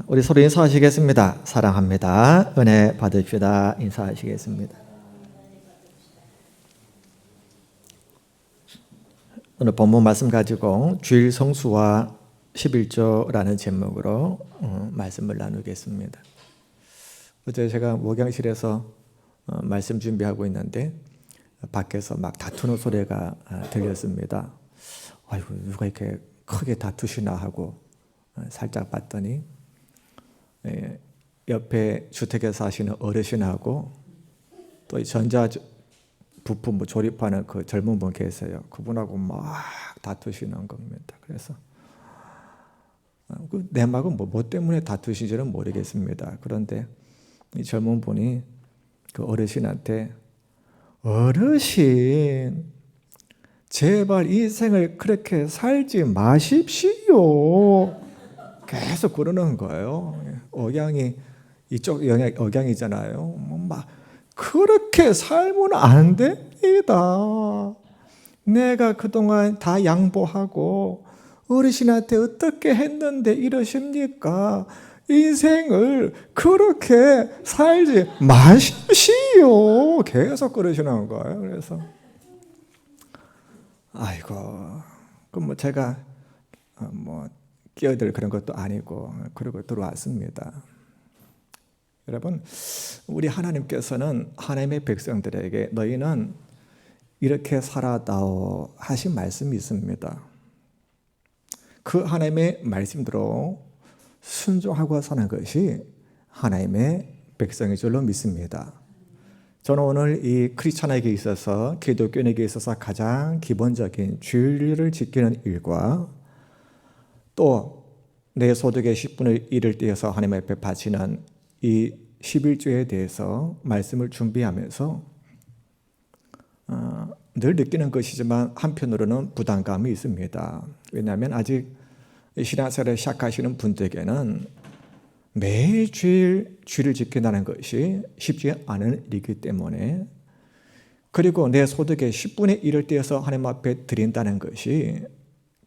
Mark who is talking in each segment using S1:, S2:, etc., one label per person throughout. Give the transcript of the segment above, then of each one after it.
S1: 우리 서로 인사하시겠습니다. 사랑합니다. 은혜 받으시다 인사하시겠습니다. 오늘 본문 말씀 가지고 주일 성수와 11조라는 제목으로 말씀을 나누겠습니다. 어제 제가 목양실에서 말씀 준비하고 있는데 밖에서 막 다투는 소리가 들렸습니다. 아이고, 누가 이렇게 크게 다투시나 하고 살짝 봤더니 옆에 주택에 사시는 어르신하고 또 전자 부품 조립하는 그 젊은 분 계세요. 그분하고 막 다투시는 겁니다. 그래서 내 막은 뭐 때문에 다투시지는 모르겠습니다. 그런데 이 젊은 분이 그 어르신한테 어르신 제발 인생을 그렇게 살지 마십시오. 계속 그러는 거예요. 억양이 이쪽 억양이잖아요. 막 그렇게 살면 안 됩니다. 내가 그동안 다 양보하고 어르신한테 어떻게 했는데 이러십니까? 인생을 그렇게 살지 마십시오. 계속 그러시는 거예요. 그래서 아이고, 그럼 뭐 제가 끼어들 그런 것도 아니고 그러고 들어왔습니다. 여러분, 우리 하나님께서는 하나님의 백성들에게 너희는 이렇게 살아다오 하신 말씀이 있습니다. 그 하나님의 말씀대로 순종하고 사는 것이 하나님의 백성인 줄로 믿습니다. 저는 오늘 이 크리스찬에게 있어서, 기독교인에게 있어서 가장 기본적인 주일을 지키는 일과 또 내 소득의 10분의 1을 떼어서 하나님 앞에 바치는 이 11조에 대해서 말씀을 준비하면서 늘 느끼는 것이지만 한편으로는 부담감이 있습니다. 왜냐하면 아직 신앙생활을 시작하시는 분들에게는 매일 주일을 지킨다는 것이 쉽지 않은 일이기 때문에, 그리고 내 소득의 10분의 1을 떼어서 하나님 앞에 드린다는 것이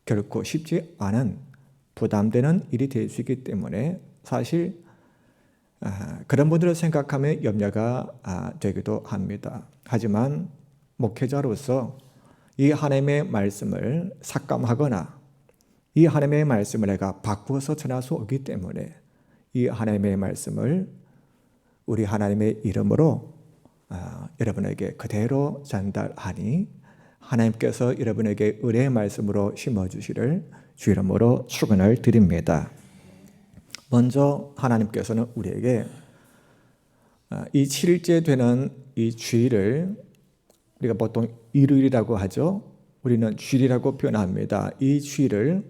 S1: 결코 쉽지 않은 부담되는 일이 될 수 있기 때문에 사실 그런 분들을 생각하면 염려가 되기도 합니다. 하지만 목회자로서 이 하나님의 말씀을 삭감하거나 이 하나님의 말씀을 내가 바꾸어서 전할 수 없기 때문에 이 하나님의 말씀을 우리 하나님의 이름으로 여러분에게 그대로 전달하니 하나님께서 여러분에게 은혜의 말씀으로 심어주시를 주 이름으로 축원을 드립니다. 먼저 하나님께서는 우리에게 이 7일째 되는 이 주일을 우리가 보통 일요일이라고 하죠. 우리는 주일이라고 표현합니다. 이 주일을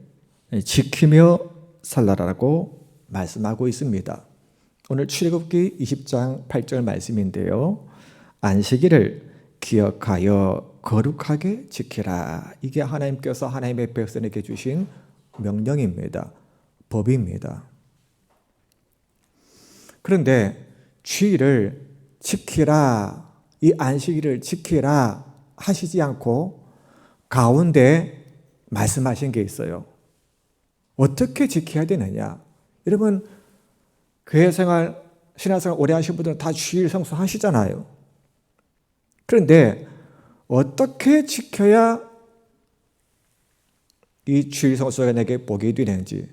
S1: 지키며 살라라고 말씀하고 있습니다. 오늘 출애굽기 20장 8절 말씀인데요. 안식일을 기억하여 거룩하게 지키라. 이게 하나님께서 하나님의 백성에게 주신 명령입니다. 법입니다. 그런데 주일을 지키라, 이 안식일을 지키라 하시지 않고 가운데 말씀하신 게 있어요. 어떻게 지켜야 되느냐? 여러분, 교회생활, 신앙생활 오래 하신 분들은 다 주일 성수하시잖아요. 그런데 어떻게 지켜야 이 주일 성수가 내게 복이 되는지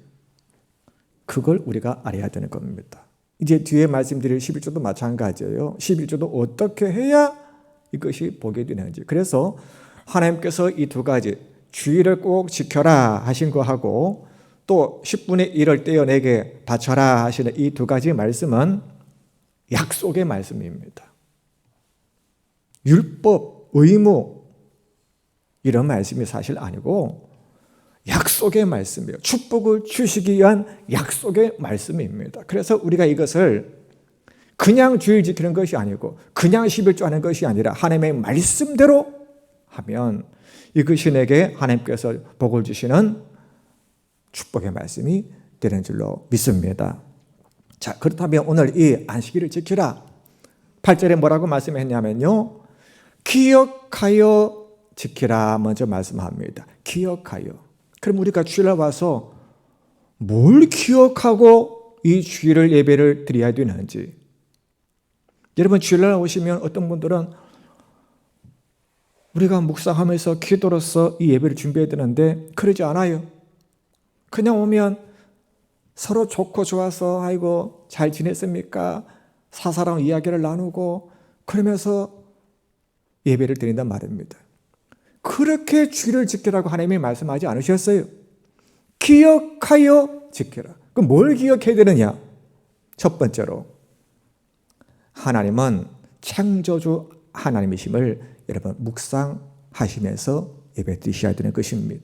S1: 그걸 우리가 알아야 되는 겁니다. 이제 뒤에 말씀드릴 11조도 마찬가지예요. 11조도 어떻게 해야 이것이 복이 되는지. 그래서 하나님께서 이 두 가지, 주일을 꼭 지켜라 하신 거하고 또 10분의 1을 떼어 내게 바쳐라 하시는 이 두 가지 말씀은 약속의 말씀입니다. 율법, 의무 이런 말씀이 사실 아니고 약속의 말씀이에요. 축복을 주시기 위한 약속의 말씀입니다. 그래서 우리가 이것을 그냥 주일 지키는 것이 아니고 그냥 11조 하는 것이 아니라 하나님의 말씀대로 하면 이것이 내게 하나님께서 복을 주시는 축복의 말씀이 되는 줄로 믿습니다. 자, 그렇다면 오늘 이 안식일을 지키라. 8절에 뭐라고 말씀했냐면요. 기억하여 지키라 먼저 말씀합니다. 기억하여. 그럼 우리가 주일날 와서 뭘 기억하고 이 주일을 예배를 드려야 되는지. 여러분, 주일날 오시면 어떤 분들은 우리가 묵상하면서 기도로서 이 예배를 준비해야 되는데 그러지 않아요. 그냥 오면 서로 좋고 좋아서 아이고 잘 지냈습니까? 사사랑 이야기를 나누고 그러면서 예배를 드린단 말입니다. 그렇게 주일을 지키라고 하나님이 말씀하지 않으셨어요. 기억하여 지키라. 그럼 뭘 기억해야 되느냐? 첫 번째로 하나님은 창조주 하나님이심을 여러분 묵상하시면서 예배 드리셔야 되는 것입니다.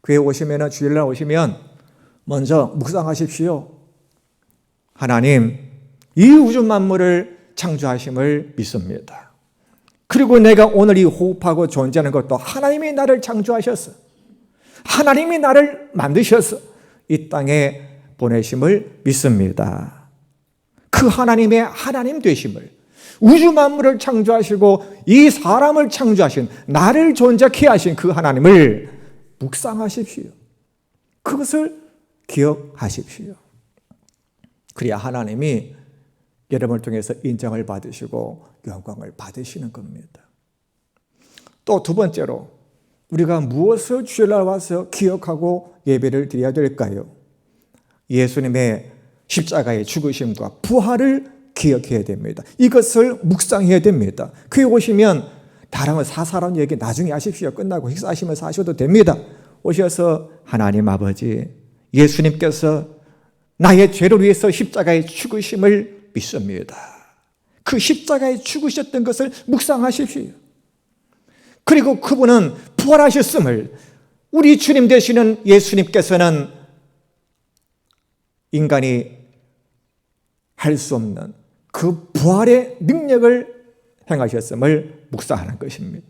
S1: 교회 오시면, 주일날 오시면 먼저 묵상하십시오. 하나님, 이 우주 만물을 창조하심을 믿습니다. 그리고 내가 오늘 이 호흡하고 존재하는 것도 하나님이 나를 창조하셨어. 하나님이 나를 만드셔서 이 땅에 보내심을 믿습니다. 그 하나님의 하나님 되심을, 우주 만물을 창조하시고 이 사람을 창조하신, 나를 존재케 하신 그 하나님을 묵상하십시오. 그것을 기억하십시오. 그래야 하나님이 여러분을 통해서 인정을 받으시고 영광을 받으시는 겁니다. 또 두 번째로 우리가 무엇을 주일날 와서 기억하고 예배를 드려야 될까요? 예수님의 십자가의 죽으심과 부활을 기억해야 됩니다. 이것을 묵상해야 됩니다. 그에 오시면 다른 사사로운 얘기 나중에 하십시오. 끝나고 식사하시면서 하셔도 됩니다. 오셔서 하나님 아버지, 예수님께서 나의 죄를 위해서 십자가에 죽으심을 믿습니다. 그 십자가에 죽으셨던 것을 묵상하십시오. 그리고 그분은 부활하셨음을, 우리 주님 되시는 예수님께서는 인간이 할 수 없는 그 부활의 능력을 행하셨음을 묵상하는 것입니다.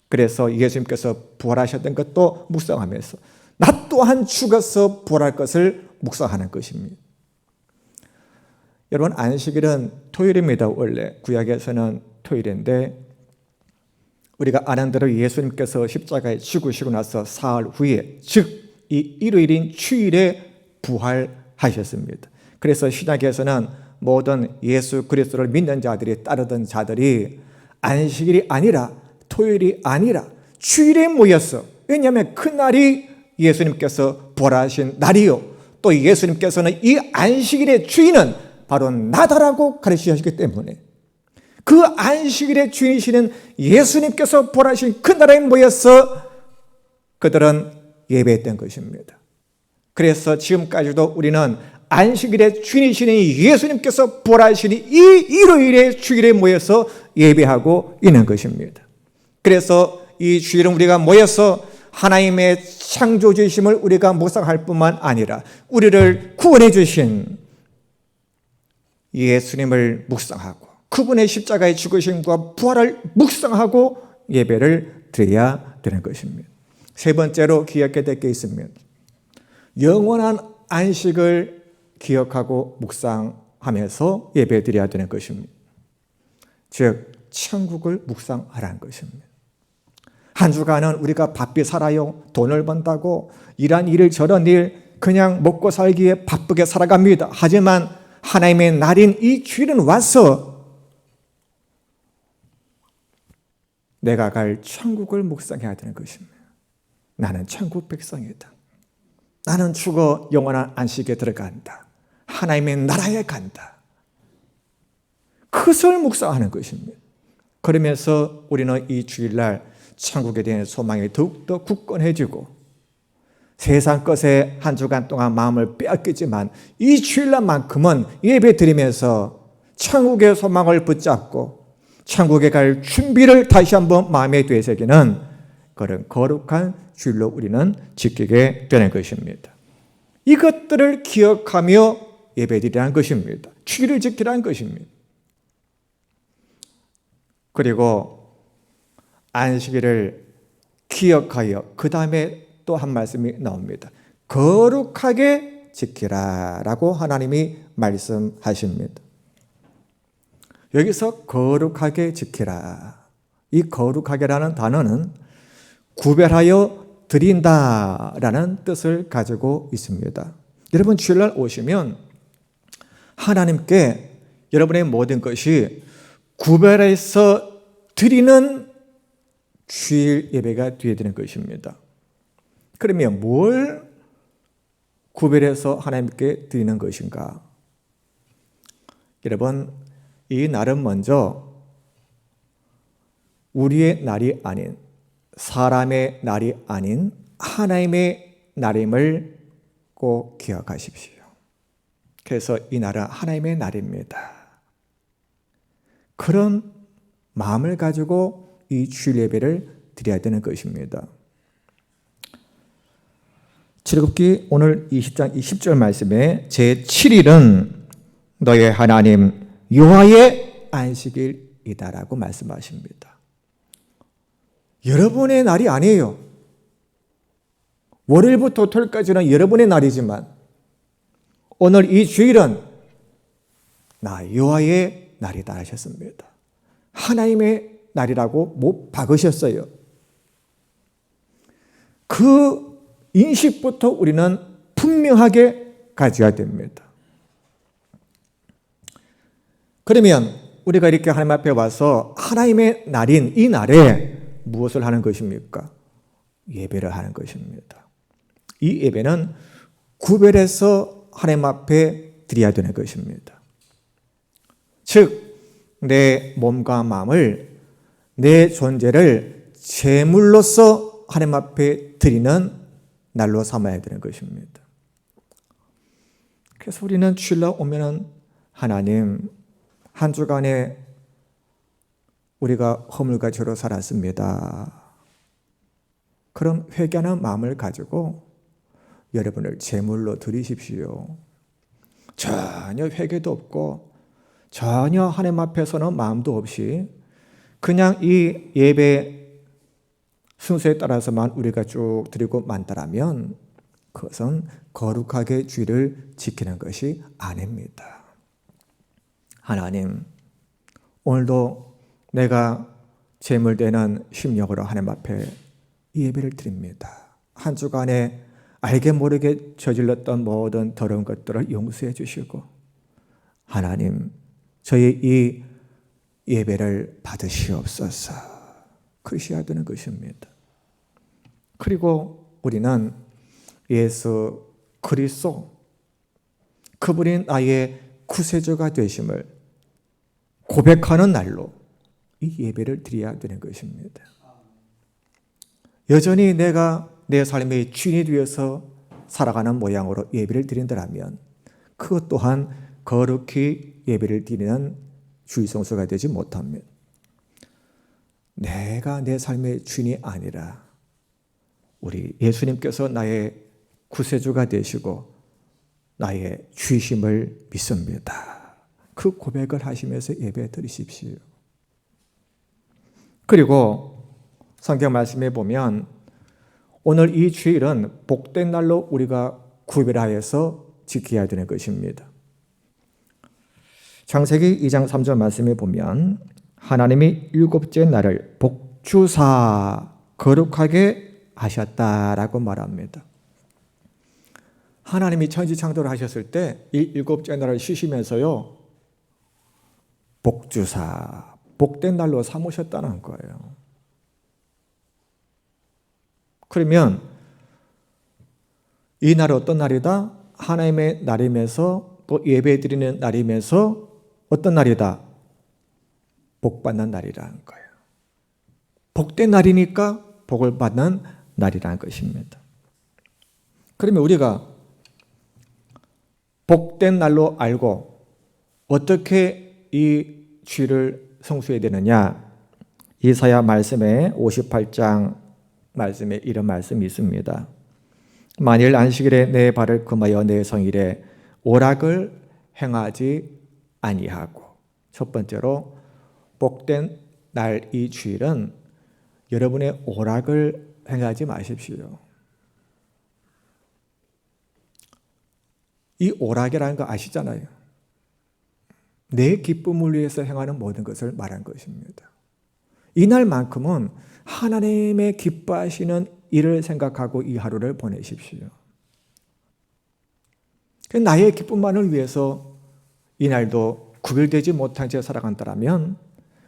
S1: 그래서 예수님께서 부활하셨던 것도 묵상하면서 나 또한 죽어서 부활할 것을 묵상하는 것입니다. 여러분, 안식일은 토요일입니다. 원래 구약에서는 토요일인데 우리가 아는 대로 예수님께서 십자가에 죽으시고 나서 사흘 후에, 즉 이 일요일인 주일에 부활하셨습니다. 그래서 신약에서는 모든 예수 그리스도를 믿는 자들이, 따르던 자들이 안식일이 아니라, 토요일이 아니라 주일에 모였어. 왜냐하면 그날이 예수님께서 부활하신 날이요, 또 예수님께서는 이 안식일의 주인은 바로 나다라고 가르치셨기 때문에 그 안식일의 주인이시는 예수님께서 부활하신 그날에 모여서 그들은 예배했던 것입니다. 그래서 지금까지도 우리는 안식일의 주인이시는 예수님께서 부활하신 이 일요일의 주일에 모여서 예배하고 있는 것입니다. 그래서 이 주일은 우리가 모여서 하나님의 창조주이심을 우리가 묵상할 뿐만 아니라 우리를 구원해 주신 예수님을 묵상하고 그분의 십자가의 죽으심과 부활을 묵상하고 예배를 드려야 되는 것입니다. 세 번째로 기억해야 될 게 있습니다. 영원한 안식을 기억하고 묵상하면서 예배 드려야 되는 것입니다. 즉 천국을 묵상하라는 것입니다. 한 주간은 우리가 바삐 살아요. 돈을 번다고 이런 일 저런 일 그냥 먹고 살기에 바쁘게 살아갑니다. 하지만 하나님의 날인 이 주일은 와서 내가 갈 천국을 묵상해야 되는 것입니다. 나는 천국 백성이다. 나는 죽어 영원한 안식에 들어간다. 하나님의 나라에 간다. 그것을 묵상하는 것입니다. 그러면서 우리는 이 주일날 천국에 대한 소망이 더욱더 굳건해지고 세상 것에 한 주간 동안 마음을 빼앗기지만 이 주일날만큼은 예배 드리면서 천국의 소망을 붙잡고 천국에 갈 준비를 다시 한번 마음에 되새기는 그런 거룩한 주일로 우리는 지키게 되는 것입니다. 이것들을 기억하며 예배드리라는 것입니다. 주일을 지키라는 것입니다. 그리고 안식일을 기억하여 그 다음에 또 한 말씀이 나옵니다. 거룩하게 지키라라고 하나님이 말씀하십니다. 여기서 거룩하게 지키라. 이 거룩하게라는 단어는 구별하여 드린다라는 뜻을 가지고 있습니다. 여러분 주일날 오시면 하나님께 여러분의 모든 것이 구별해서 드리는 주일 예배가 되어야 되는 것입니다. 그러면 뭘 구별해서 하나님께 드리는 것인가? 여러분, 이 날은 먼저 우리의 날이 아닌, 사람의 날이 아닌 하나님의 날임을 꼭 기억하십시오. 그래서 이 날은 하나님의 날입니다. 그런 마음을 가지고 이 주일 예배를 드려야 되는 것입니다. 출애굽기 오늘 20장 20절 말씀에 제7일은 너의 하나님 여호와의 안식일이다라고 말씀하십니다. 여러분의 날이 아니에요. 월요일부터 토요일까지는 여러분의 날이지만 오늘 이 주일은 나 여호와의 날이다 하셨습니다. 하나님의 날이라고 못 박으셨어요. 그 인식부터 우리는 분명하게 가져야 됩니다. 그러면 우리가 이렇게 하나님 앞에 와서 하나님의 날인 이 날에 무엇을 하는 것입니까? 예배를 하는 것입니다. 이 예배는 구별해서 하나님 앞에 드려야 되는 것입니다. 즉, 내 몸과 마음을, 내 존재를 제물로서 하나님 앞에 드리는 날로 삼아야 되는 것입니다. 그래서 우리는 주일날 오면은 하나님, 한 주간에 우리가 허물과 죄로 살았습니다. 그런 회개하는 마음을 가지고 여러분을 제물로 드리십시오. 전혀 회개도 없고 전혀 하나님 앞에서는 마음도 없이 그냥 이 예배 순서에 따라서만 우리가 쭉 드리고 만다라면 그것은 거룩하게 주일을 지키는 것이 아닙니다. 하나님, 오늘도 내가 제물되는 심령으로 하나님 앞에 이 예배를 드립니다. 한 주간에 알게 모르게 저질렀던 모든 더러운 것들을 용서해 주시고 하나님, 저희 이 예배를 받으시옵소서. 그러셔야 되는 것입니다. 그리고 우리는 예수 그리스도, 그분이 나의 구세주가 되심을 고백하는 날로 이 예배를 드려야 되는 것입니다. 여전히 내가 내 삶의 주인이 되어서 살아가는 모양으로 예배를 드린다면 그것 또한 거룩히 예배를 드리는 주일성수가 되지 못합니다. 내가 내 삶의 주인이 아니라 우리 예수님께서 나의 구세주가 되시고 나의 주이심을 믿습니다. 그 고백을 하시면서 예배 드리십시오. 그리고 성경 말씀에 보면 오늘 이 주일은 복된 날로 우리가 구별하여서 지켜야 되는 것입니다. 창세기 2장 3절 말씀에 보면 하나님이 일곱째 날을 복주사 거룩하게 하셨다라고 말합니다. 하나님이 천지창조를 하셨을 때 이 일곱째 날을 쉬시면서요, 복주사, 복된 날로 삼으셨다는 거예요. 그러면 이 날은 어떤 날이다? 하나님의 날이면서 또 예배드리는 날이면서 어떤 날이다? 복받는 날이라는 거예요. 복된 날이니까 복을 받는 날이라는 것입니다. 그러면 우리가 복된 날로 알고 어떻게 이 주일을 성수해야 되느냐? 이사야 말씀에 58장 말씀에 이런 말씀이 있습니다. 만일 안식일에 내 발을 금하여 내 성일에 오락을 행하지 아니하고, 첫 번째로 복된 날 이 주일은 여러분의 오락을 행하지 마십시오. 이 오락이라는 거 아시잖아요. 내 기쁨을 위해서 행하는 모든 것을 말한 것입니다. 이날만큼은 하나님의 기뻐하시는 일을 생각하고 이 하루를 보내십시오. 나의 기쁨만을 위해서 이 날도 구별되지 못한 채 살아간다면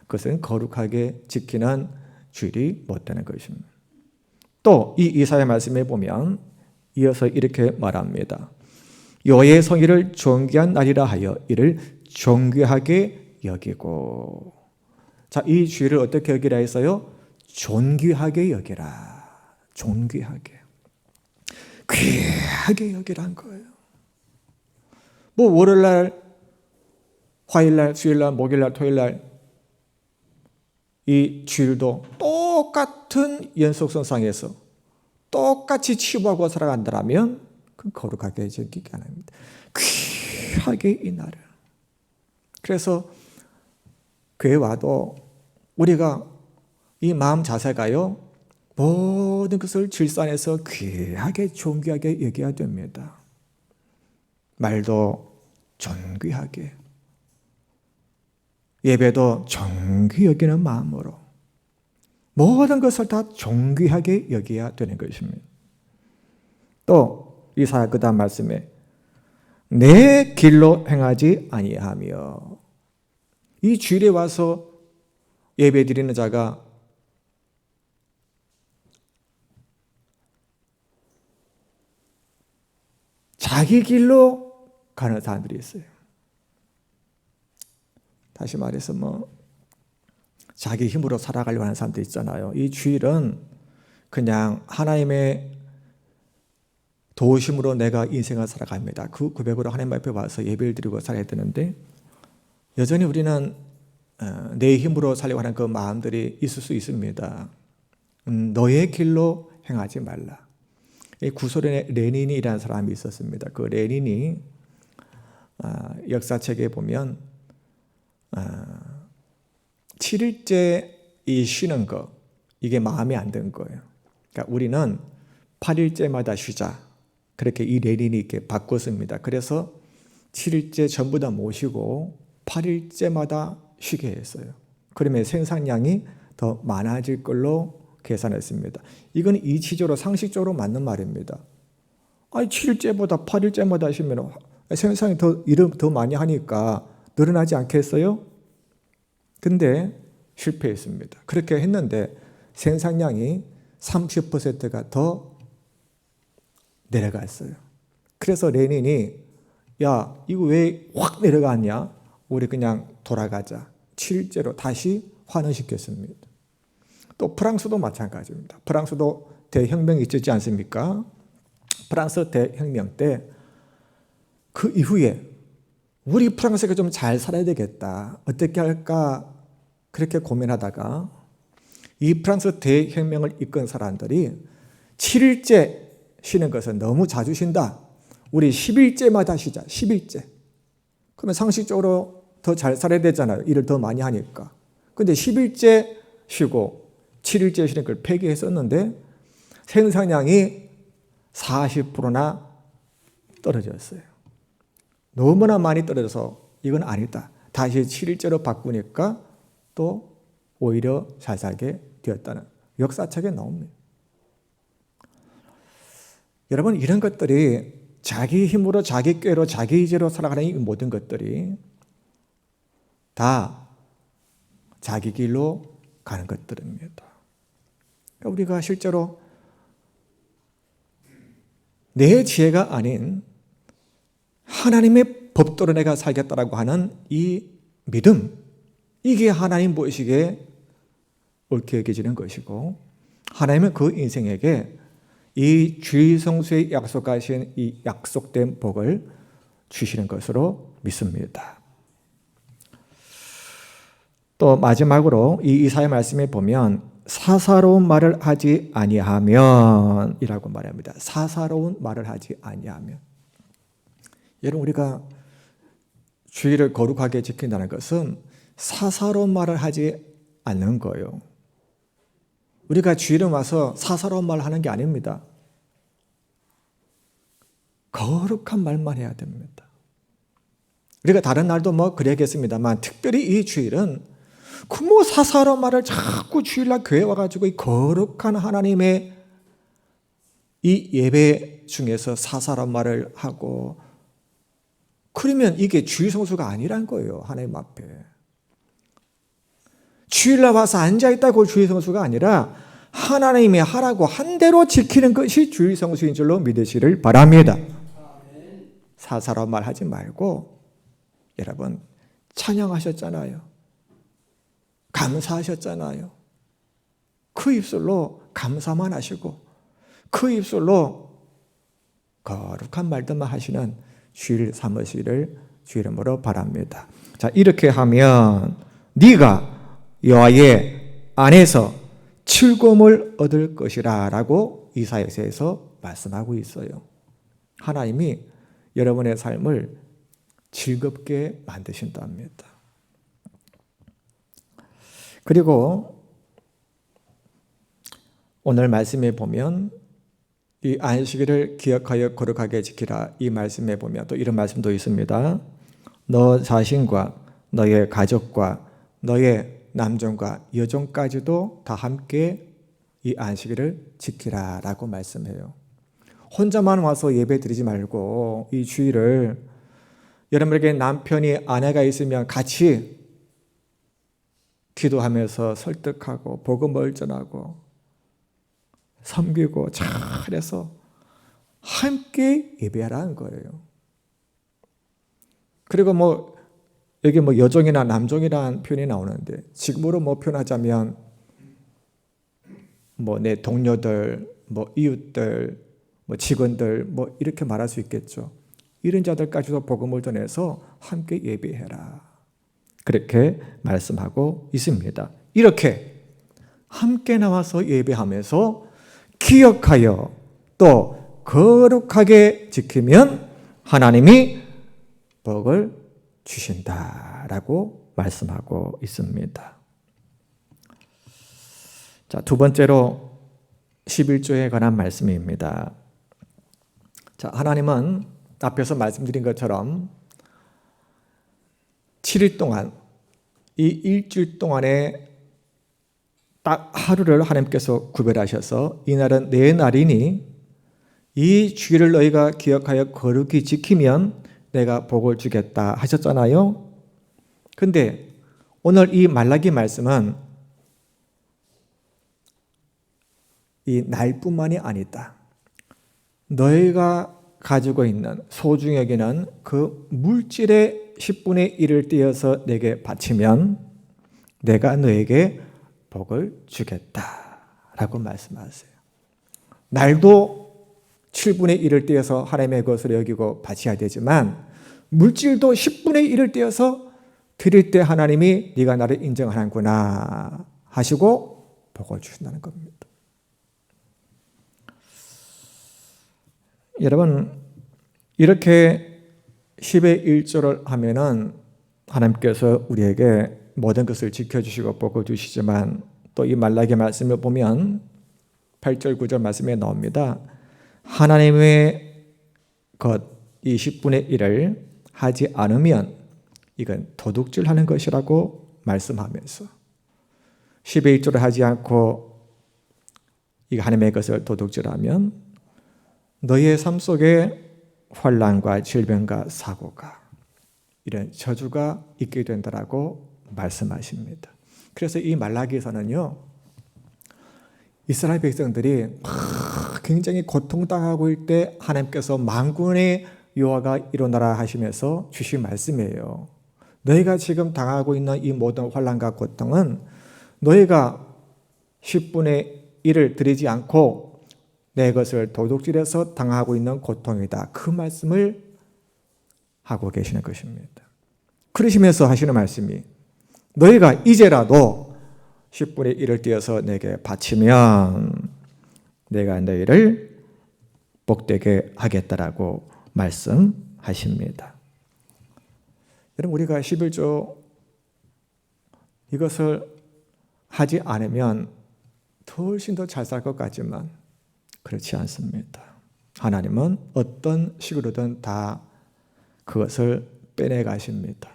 S1: 그것은 거룩하게 지키는 주일이 못 되는 것입니다. 또 이 이사야 말씀에 보면 이어서 이렇게 말합니다. 여호와의 성의를 존귀한 날이라 하여 이를 존귀하게 여기고. 자, 이 주일을 어떻게 여기라 했어요? 존귀하게 여기라. 존귀하게. 귀하게 여기란 거예요. 뭐 월요일날, 화요일날, 수요일날, 목요일날, 토요일날 이 주일도 똑같은 연속선상에서 똑같이 치부하고 살아간다면 그 거룩하게 여기기 합니다. 귀하게 이 날을. 그래서 교회 와도 우리가 이 마음 자세가요, 모든 것을 질서 안에서 귀하게 존귀하게 여겨야 됩니다. 말도 존귀하게, 예배도 존귀 여기는 마음으로 모든 것을 다 존귀하게 여겨야 되는 것입니다. 또 이사야 그 다음 말씀에 내 길로 행하지 아니하며, 이 주일에 와서 예배 드리는 자가 자기 길로 가는 사람들이 있어요. 다시 말해서 자기 힘으로 살아가려고 하는 사람들 있잖아요. 이 주일은 그냥 하나님의 도우심으로 내가 인생을 살아갑니다. 그 고백으로 하나님 앞에 와서 예배를 드리고 살아야 되는데, 여전히 우리는 내 힘으로 살려고 하는 그 마음들이 있을 수 있습니다. 너의 길로 행하지 말라. 구소련의 레닌이라는 사람이 있었습니다. 그 레닌이 역사책에 보면 7일째 이 쉬는 거, 이게 마음에 안 든 거예요. 그러니까 우리는 8일째마다 쉬자, 그렇게 이 레닌이 이렇게 바꿨습니다. 그래서 7일째 전부 다 모시고 8일째마다 쉬게 했어요. 그러면 생산량이 더 많아질 걸로 계산했습니다. 이건 이치적으로 상식적으로 맞는 말입니다. 7일째보다 8일째마다 쉬면 생산이 더 많이 하니까 늘어나지 않겠어요? 근데 실패했습니다. 그렇게 했는데 생산량이 30%가 더 내려갔어요. 그래서 레닌이 야, 이거 왜 확 내려갔냐? 우리 그냥 돌아가자. 7일째로 다시 환원시켰습니다. 또 프랑스도 마찬가지입니다. 프랑스도 대혁명이 있지 않습니까? 프랑스 대혁명 때 그 이후에 우리 프랑스가 좀 잘 살아야 되겠다, 어떻게 할까 그렇게 고민하다가 이 프랑스 대혁명을 이끈 사람들이 7일째 쉬는 것은 너무 자주 쉰다, 우리 10일째마다 쉬자. 10일째. 그러면 상식적으로 더 잘 살아야 되잖아요. 일을 더 많이 하니까. 근데 10일째 쉬고 7일째 쉬는 걸 폐기했었는데 생산량이 40%나 떨어졌어요. 너무나 많이 떨어져서 이건 아니다, 다시 7일째로 바꾸니까 또 오히려 잘 살게 되었다는 역사책에 나옵니다. 여러분, 이런 것들이 자기 힘으로, 자기 꾀로, 자기 의지로 살아가는 이 모든 것들이 다 자기 길로 가는 것들입니다. 우리가 실제로 내 지혜가 아닌 하나님의 법도로 내가 살겠다라고 하는 이 믿음, 이게 하나님 보시기에 옳게 여겨지는 것이고, 하나님은 그 인생에게 이 주의 성수에 약속하신 이 약속된 복을 주시는 것으로 믿습니다. 또 마지막으로 이 이사야 말씀에 보면 사사로운 말을 하지 아니하면 이라고 말합니다. 사사로운 말을 하지 아니하면. 여러분, 우리가 주의를 거룩하게 지킨다는 것은 사사로운 말을 하지 않는 거예요. 우리가 주일에 와서 사사로운 말을 하는 게 아닙니다. 거룩한 말만 해야 됩니다. 우리가 다른 날도 그래야겠습니다만, 특별히 이 주일은 그 사사로운 말을 자꾸 주일날 교회 와가지고 이 거룩한 하나님의 이 예배 중에서 사사로운 말을 하고 그러면 이게 주일 성수가 아니란 거예요. 하나님 앞에. 주일날 와서 앉아있다고 주일 성수가 아니라 하나님이 하라고 한 대로 지키는 것이 주일 성수인 줄로 믿으시를 바랍니다. 사사로운 말 하지 말고 여러분 찬양하셨잖아요. 감사하셨잖아요. 그 입술로 감사만 하시고 그 입술로 거룩한 말들만 하시는 주일 삼으시기를 주 이름으로 바랍니다. 자, 이렇게 하면 네가 여호와의 안에서 즐거움을 얻을 것이라 라고 이사야서에서 말씀하고 있어요. 하나님이 여러분의 삶을 즐겁게 만드신답니다. 그리고 오늘 말씀에 보면 이 안식일을 기억하여 거룩하게 지키라, 이 말씀에 보면 또 이런 말씀도 있습니다. 너 자신과 너의 가족과 너의 남종과 여종까지도 다 함께 이 안식일을 지키라 라고 말씀해요. 혼자만 와서 예배 드리지 말고 이 주일을 여러분에게 남편이 아내가 있으면 같이 기도하면서 설득하고 복음을 전하고 섬기고 잘해서 함께 예배하라는 거예요. 그리고 여기 여종이나 남종이라는 표현이 나오는데 지금으로 표현하자면 내 동료들, 이웃들, 직원들 이렇게 말할 수 있겠죠. 이런 자들까지도 복음을 전해서 함께 예배해라. 그렇게 말씀하고 있습니다. 이렇게 함께 나와서 예배하면서 기억하여 또 거룩하게 지키면 하나님이 복을 주신다라고 말씀하고 있습니다. 자, 두 번째로 11조에 관한 말씀입니다. 자, 하나님은 앞에서 말씀드린 것처럼 7일 동안 이 일주일 동안에 딱 하루를 하나님께서 구별하셔서 이날은 내 날이니 이 주일을 너희가 기억하여 거룩히 지키면 내가 복을 주겠다 하셨잖아요. 근데 오늘 이 말라기 말씀은 이 날뿐만이 아니다. 너희가 가지고 있는 소중히 여기는 그 물질의 10분의 1을 떼어서 내게 바치면 내가 너에게 복을 주겠다라고 말씀하세요. 날도 7분의 1을 떼어서 하나님의 것으로 여기고 바쳐야 되지만 물질도 10분의 1을 떼어서 드릴 때 하나님이 네가 나를 인정하는구나 하시고 복을 주신다는 겁니다. 여러분, 이렇게 10의 1조를 하면은 하나님께서 우리에게 모든 것을 지켜주시고 복을 주시지만 또 이 말라기 말씀을 보면 8절 9절 말씀에 나옵니다. 하나님의 것 이 10분의 1을 하지 않으면 이건 도둑질하는 것이라고 말씀하면서 10의 1조를 하지 않고 이 하나님의 것을 도둑질하면 너희의 삶 속에 환난과 질병과 사고가 이런 저주가 있게 된다라고 말씀하십니다. 그래서 이 말라기에서는요, 이스라엘 백성들이 굉장히 고통당하고 있을 때 하나님께서 만군의 여호와가 일어나라 하시면서 주신 말씀이에요. 너희가 지금 당하고 있는 이 모든 환난과 고통은 너희가 10분의 1을 드리지 않고 내 것을 도둑질해서 당하고 있는 고통이다. 그 말씀을 하고 계시는 것입니다. 그러시면서 하시는 말씀이 너희가 이제라도 10분의 1을 떼어서 내게 바치면 내가 너희를 복되게 하겠다라고 말씀하십니다. 여러분, 우리가 11조 이것을 하지 않으면 훨씬 더 잘 살 것 같지만 그렇지 않습니다. 하나님은 어떤 식으로든 다 그것을 빼내 가십니다.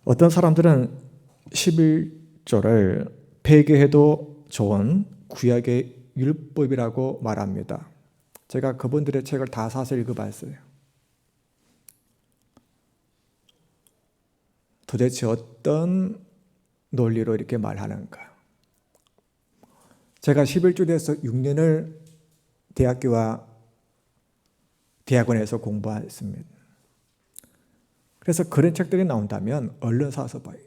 S1: 어떤 사람들은 11조를 폐기해도 좋은 구약의 율법이라고 말합니다. 제가 그분들의 책을 다 사서 읽어봤어요. 도대체 어떤 논리로 이렇게 말하는가? 제가 11조에서 6년을 대학교와 대학원에서 공부했습니다. 그래서 그런 책들이 나온다면 얼른 사서 봐요.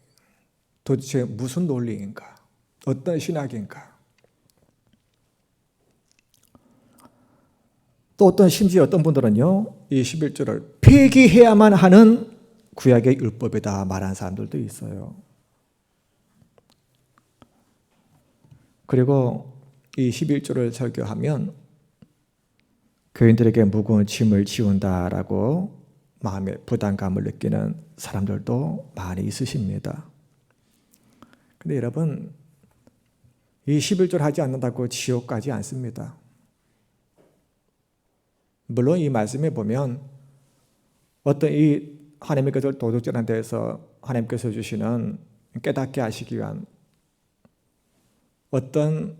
S1: 도대체 무슨 논리인가? 어떤 신학인가? 또 심지어 어떤 분들은요, 이 11조를 폐기해야만 하는 구약의 율법이다 말하는 사람들도 있어요. 그리고 이 11조를 설교하면 교인들에게 무거운 짐을 지운다라고 마음의 부담감을 느끼는 사람들도 많이 있으십니다. 근데 여러분, 이 11조를 하지 않는다고 지옥 가지 않습니다. 물론 이 말씀에 보면 어떤 이 하나님의 것을 도둑질한 데서 하나님께서 주시는 깨닫게 하시기 위한 어떤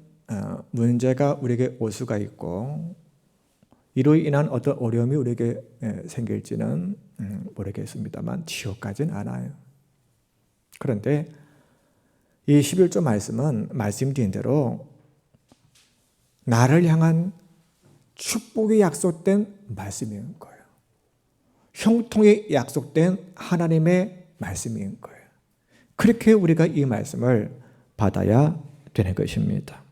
S1: 문제가 우리에게 올 수가 있고 이로 인한 어떤 어려움이 우리에게 생길지는 모르겠습니다만 지옥 가진 않아요. 그런데 이 11조 말씀은 말씀드린 대로 나를 향한 축복이 약속된 말씀인 거예요. 형통이 약속된 하나님의 말씀인 거예요. 그렇게 우리가 이 말씀을 받아야 되는 것입니다.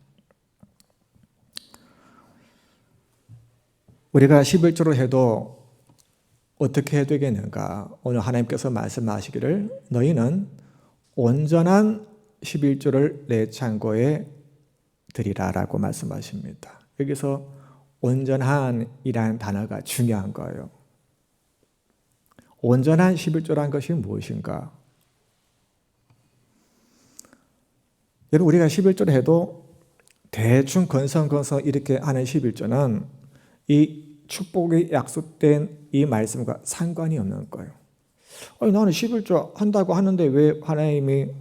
S1: 우리가 11조를 해도 어떻게 해야 되겠는가? 오늘 하나님께서 말씀하시기를 너희는 온전한 11조를 내 창고에 드리라라고 말씀하십니다. 여기서 온전한이라는 단어가 중요한 거예요. 온전한 11조란 것이 무엇인가? 여러분, 우리가 11조를 해도 대충 건성건성 이렇게 하는 11조는 이 축복이 약속된 이 말씀과 상관이 없는 거예요. 아니, 나는 11조 한다고 하는데 왜 하나님이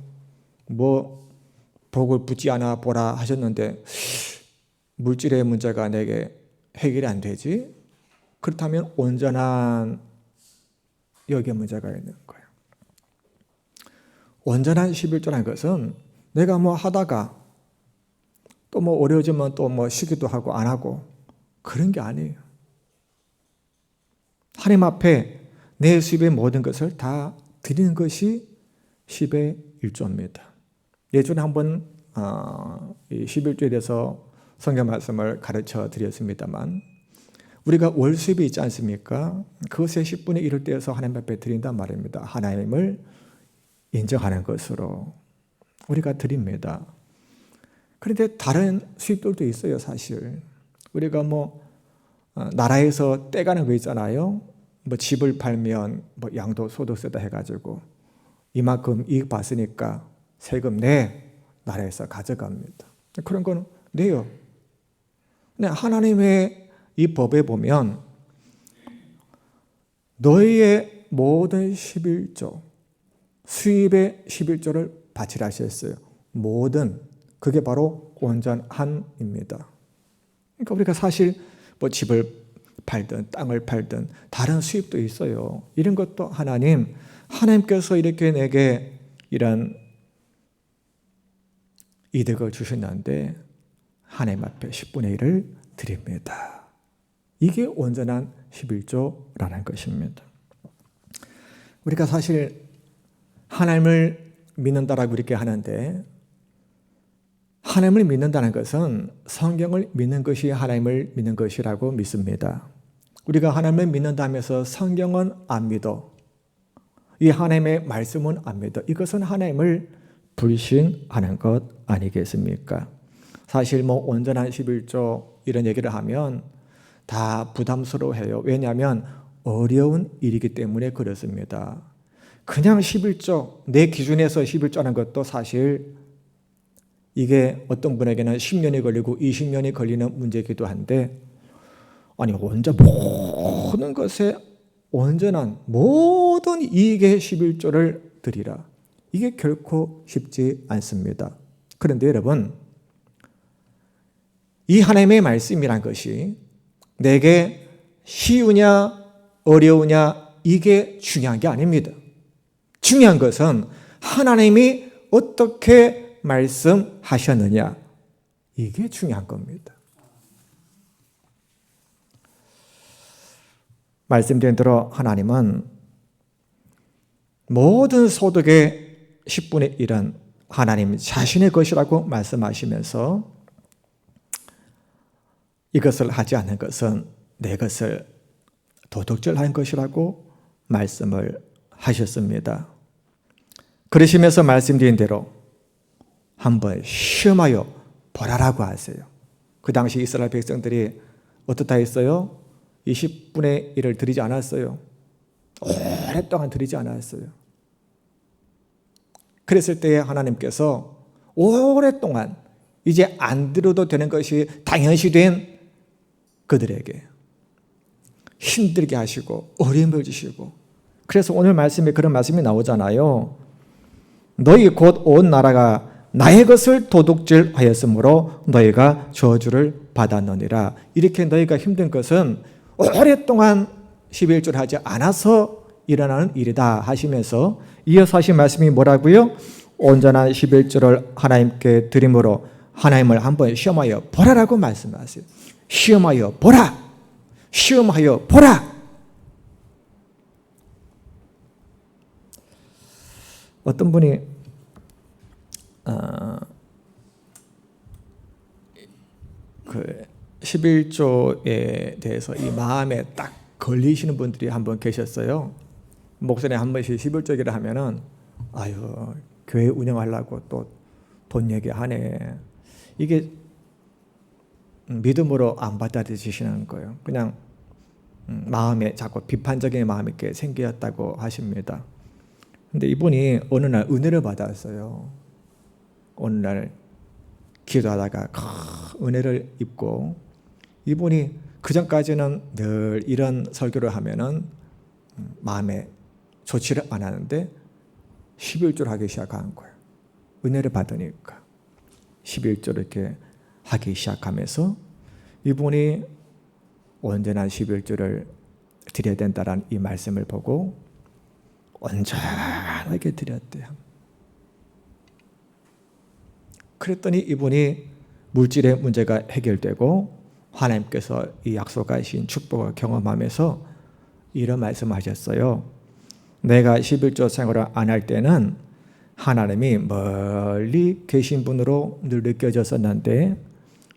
S1: 복을 붓지 않아 보라 하셨는데 물질의 문제가 내게 해결이 안 되지? 그렇다면 온전한 여기에 문제가 있는 거예요. 온전한 11조라는 것은 내가 하다가 또 어려워지면 또 쉬기도 하고 안 하고 그런 게 아니에요. 하나님 앞에 내 수입의 모든 것을 다 드리는 것이 10의 1조입니다. 예전에 한번 11조에 대해서 성경 말씀을 가르쳐 드렸습니다만 우리가 월 수입이 있지 않습니까? 그것의 10분의 1을 떼어서 하나님 앞에 드린단 말입니다. 하나님을 인정하는 것으로 우리가 드립니다. 그런데 다른 수입들도 있어요, 사실. 우리가 나라에서 떼가는 거 있잖아요. 집을 팔면 양도소득세다 해가지고 이만큼 이익 봤으니까 세금 내 나라에서 가져갑니다. 그런 거는 내요. 근데 하나님의 이 법에 보면 너희의 모든 11조, 수입의 11조를 바치라 하셨어요. 모든, 그게 바로 온전함입니다. 그러니까 우리가 사실 집을 팔든 땅을 팔든 다른 수입도 있어요. 이런 것도 하나님께서 이렇게 내게 이런 이득을 주셨는데 하나님 앞에 10분의 1을 드립니다. 이게 온전한 11조라는 것입니다. 우리가 사실 하나님을 믿는다라고 이렇게 하는데 하나님을 믿는다는 것은 성경을 믿는 것이 하나님을 믿는 것이라고 믿습니다. 우리가 하나님을 믿는다면서 성경은 안 믿어. 이 하나님의 말씀은 안 믿어. 이것은 하나님을 불신하는 것 아니겠습니까? 사실 온전한 11조 이런 얘기를 하면 다 부담스러워해요. 왜냐하면 어려운 일이기 때문에 그렇습니다. 그냥 11조, 내 기준에서 11조라는 것도 사실 이게 어떤 분에게는 10년이 걸리고 20년이 걸리는 문제이기도 한데 아니 모든 것에 온전한 모든 이익의 11조를 드리라. 이게 결코 쉽지 않습니다. 그런데 여러분, 이 하나님의 말씀이란 것이 내게 쉬우냐 어려우냐 이게 중요한 게 아닙니다. 중요한 것은 하나님이 어떻게 말씀하셨느냐, 이게 중요한 겁니다. 말씀드린 대로 하나님은 모든 소득의 10분의 1은 하나님 자신의 것이라고 말씀하시면서 이것을 하지 않는 것은 내 것을 도둑질한 것이라고 말씀을 하셨습니다. 그러시면서 말씀드린 대로 한번 시험하여 보라라고 하세요. 그 당시 이스라엘 백성들이 어떻다 했어요? 20분의 1을 드리지 않았어요. 오랫동안 드리지 않았어요. 그랬을 때에 하나님께서 오랫동안 이제 안 드려도 되는 것이 당연시 된 그들에게 힘들게 하시고 어려움을 주시고, 그래서 오늘 말씀에 그런 말씀이 나오잖아요. 너희 곧 온 나라가 나의 것을 도둑질하였으므로 너희가 저주를 받았느니라. 이렇게 너희가 힘든 것은 오랫동안 11절 하지 않아서 일어나는 일이다 하시면서 이어서 하신 말씀이 뭐라고요? 온전한 11절을 하나님께 드림으로 하나님을 한번 시험하여 보라라고 말씀하세요. 시험하여 보라! 시험하여 보라! 어떤 분이 그 11조에 대해서 이 마음에 딱 걸리시는 분들이 한 번 계셨어요. 목사님 한 번씩 11조기를 하면은 아유, 교회 운영하려고 또 돈 얘기하네. 이게 믿음으로 안 받아들이시는 거예요. 그냥 마음에 자꾸 비판적인 마음이 이렇게 생겼다고 하십니다. 근데 이분이 어느 날 은혜를 받았어요. 어느 날 기도하다가 큰 은혜를 입고, 이분이 그전까지는 늘 이런 설교를 하면은 마음에 좋지를 않았는데 11조를 하기 시작한 거예요. 은혜를 받으니까 11조를 이렇게 하기 시작하면서 이분이 온전한 11조를 드려야 된다는 이 말씀을 보고 온전하게 드렸대요. 그랬더니 이분이 물질의 문제가 해결되고 하나님께서 이 약속하신 축복을 경험하면서 이런 말씀하셨어요. 내가 11조 생활을 안 할 때는 하나님이 멀리 계신 분으로 늘 느껴졌었는데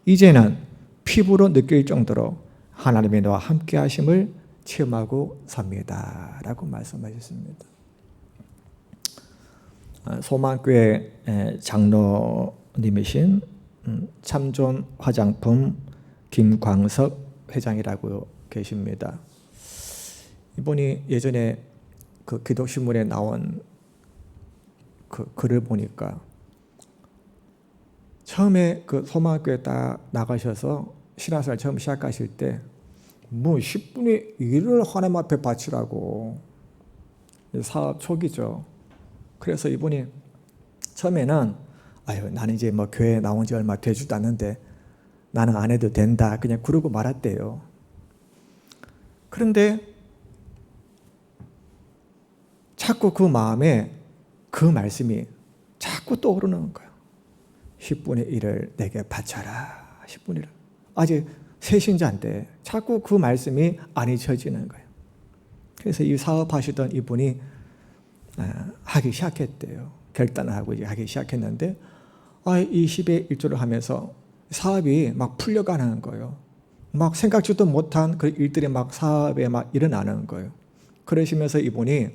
S1: 이제는 피부로 느낄 정도로 하나님이 너와 함께 하심을 체험하고 삽니다 라고 말씀하셨습니다. 소망교회 장로님이신 참존 화장품 김광석 회장이라고 계십니다. 이분이 예전에 그 기독신문에 나온 그 글을 보니까 처음에 그 소망교회 딱 나가셔서 신앙생활 처음 시작하실 때 뭐 10분의 1을 하나님 앞에 바치라고, 사업 초기죠. 그래서 이분이 처음에는 아유, 나는 이제 뭐 교회 나온 지 얼마 되지도 않는데 나는 안 해도 된다, 그냥 그러고 말았대요. 그런데 자꾸 그 마음에 그 말씀이 자꾸 떠오르는 거예요. 10분의 1을 내게 바쳐라. 10분의 1을. 아직 새신자인데 자꾸 그 말씀이 안 잊혀지는 거예요. 그래서 이 사업하시던 이분이 하기 시작했대요. 결단을 하고 이제 하기 시작했는데 이 10의 1조를 하면서 사업이 막 풀려가는 거예요. 막 생각지도 못한 그 일들이 막 사업에 막 일어나는 거예요. 그러시면서 이분이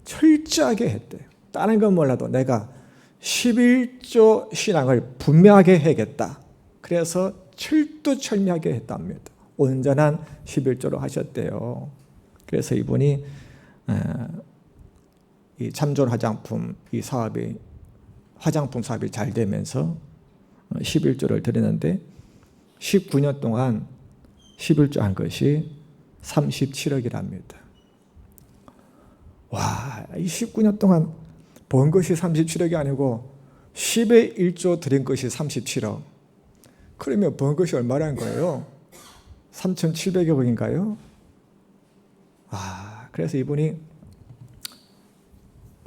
S1: 철저하게 했대요. 다른 건 몰라도 내가 11조 신앙을 분명하게 해야겠다. 그래서 철두철미하게 했답니다. 온전한 11조로 하셨대요. 그래서 이분이 이 참존 화장품 이 사업이 화장품 사업이 잘 되면서 11조를 드리는데 19년 동안 11조 한 것이 37억이랍니다. 와, 이 19년 동안 번 것이 37억이 아니고 10의 1조 드린 것이 37억. 그러면 번 것이 얼마라는 거예요? 3,700억인가요? 그래서 이분이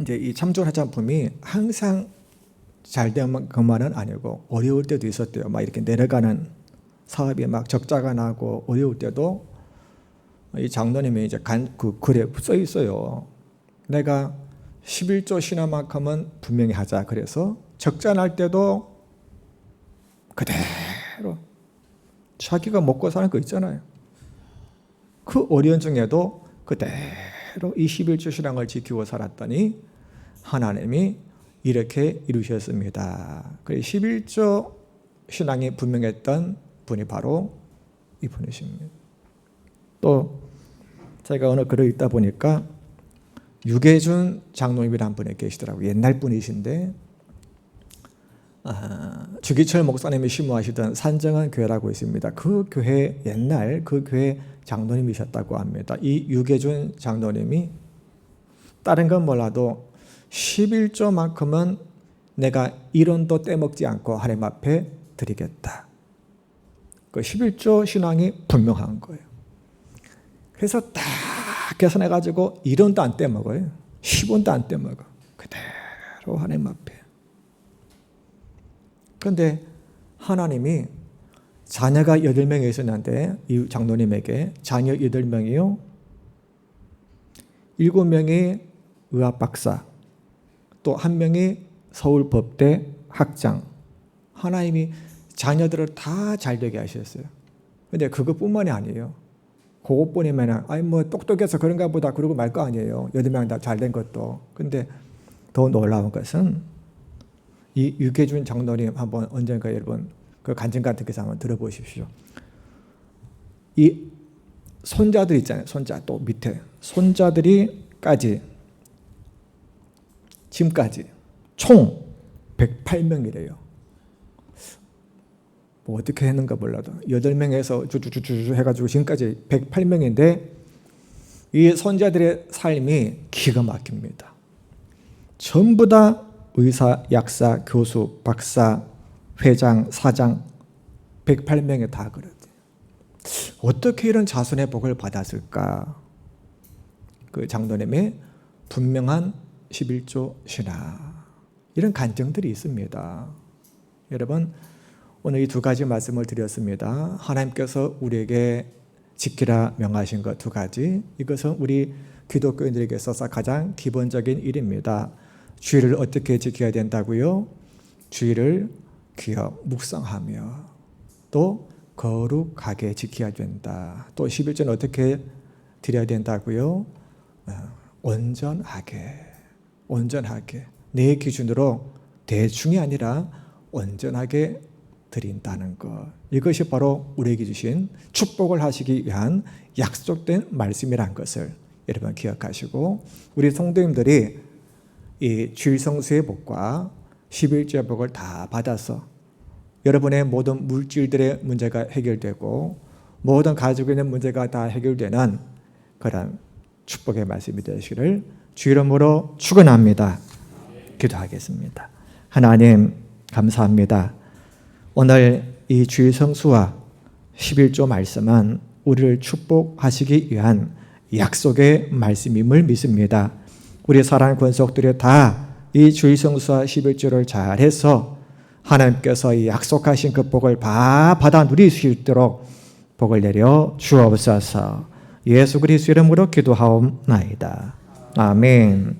S1: 이제 이 참좋은 화장품이 항상 잘 되는 것만은 아니고 어려울 때도 있었대요. 막 이렇게 내려가는 사업이 막 적자가 나고 어려울 때도 이 장로님이 이제 글에 써 있어요. 내가 11조 신화만큼은 분명히 하자. 그래서 적자 날 때도 그대로 자기가 먹고 사는 거 있잖아요. 그 어려운 중에도 그대로 이 11조 신앙을 지키고 살았더니 하나님이 이렇게 이루셨습니다. 그래서 11조 신앙이 분명했던 분이 바로 이분이십니다. 또 제가 어느 글을 읽다 보니까 유계준 장로님이라는 분이 계시더라고요. 옛날 분이신데 주기철 목사님이 심무하시던 산정한 교회라고 있습니다. 그 교회 옛날 그 교회 장로님이셨다고 합니다. 이 유계준 장로님이 다른 건 몰라도 11조만큼은 내가 1원도 떼먹지 않고 하나님 앞에 드리겠다. 그 11조 신앙이 분명한 거예요. 그래서 딱 계산해가지고 1원도 안 떼먹어요. 10원도 안 떼먹어. 그대로 하나님 앞에. 그런데 하나님이 자녀가 8명이 있었는데 이 장로님에게 자녀 8명이요. 7명이 의학 박사, 또 1명이 서울법대 학장. 하나님이 자녀들을 다 잘되게 하셨어요. 근데 그것뿐만이 아니에요. 그것뿐이면 아니 뭐 똑똑해서 그런가 보다 그러고 말 거 아니에요. 8명 다 잘된 것도. 근데 더 놀라운 것은 이 유계준 장로님 한번 언젠가 여러분 그 간증 같은 거 한번 들어보십시오. 이 손자들 있잖아요. 손자 또 밑에 손자들이까지 지금까지 총 108명이래요. 뭐 어떻게 했는가 몰라도 8명에서 주주주주 해가지고 지금까지 108명인데 이 손자들의 삶이 기가 막힙니다. 전부 다 의사, 약사, 교수, 박사, 회장, 사장 108명이 다 그래요. 어떻게 이런 자손의 복을 받았을까? 그 장로님의 분명한 11조 신앙 이런 간증들이 있습니다. 여러분 오늘 이 2가지 말씀을 드렸습니다. 하나님께서 우리에게 지키라 명하신 것 2가지. 이것은 우리 기독교인들에게 있어서 가장 기본적인 일입니다. 주의를 어떻게 지켜야 된다고요? 주의를 기억, 묵상하며 또 거룩하게 지켜야 된다. 또 11조는 어떻게 드려야 된다고요? 온전하게 내 기준으로 대충이 아니라 온전하게 드린다는 것. 이것이 바로 우리에게 주신 축복을 하시기 위한 약속된 말씀이란 것을 여러분 기억하시고 우리 성도님들이 이 주일성수의 복과 11조의 복을 다 받아서 여러분의 모든 물질들의 문제가 해결되고 모든 가지고 있는 문제가 다 해결되는 그런 축복의 말씀이 되시기를 주 이름으로 축원합니다. 기도하겠습니다. 하나님 감사합니다. 오늘 이 주일성수와 11조 말씀은 우리를 축복하시기 위한 약속의 말씀임을 믿습니다. 우리 사랑하는 권속들이 다 이 주일성수와 11조를 잘해서 하나님께서 이 약속하신 그 복을 다 받아 누릴 수 있도록 복을 내려 주옵소서. 예수 그리스도 이름으로 기도하옵나이다. 아멘.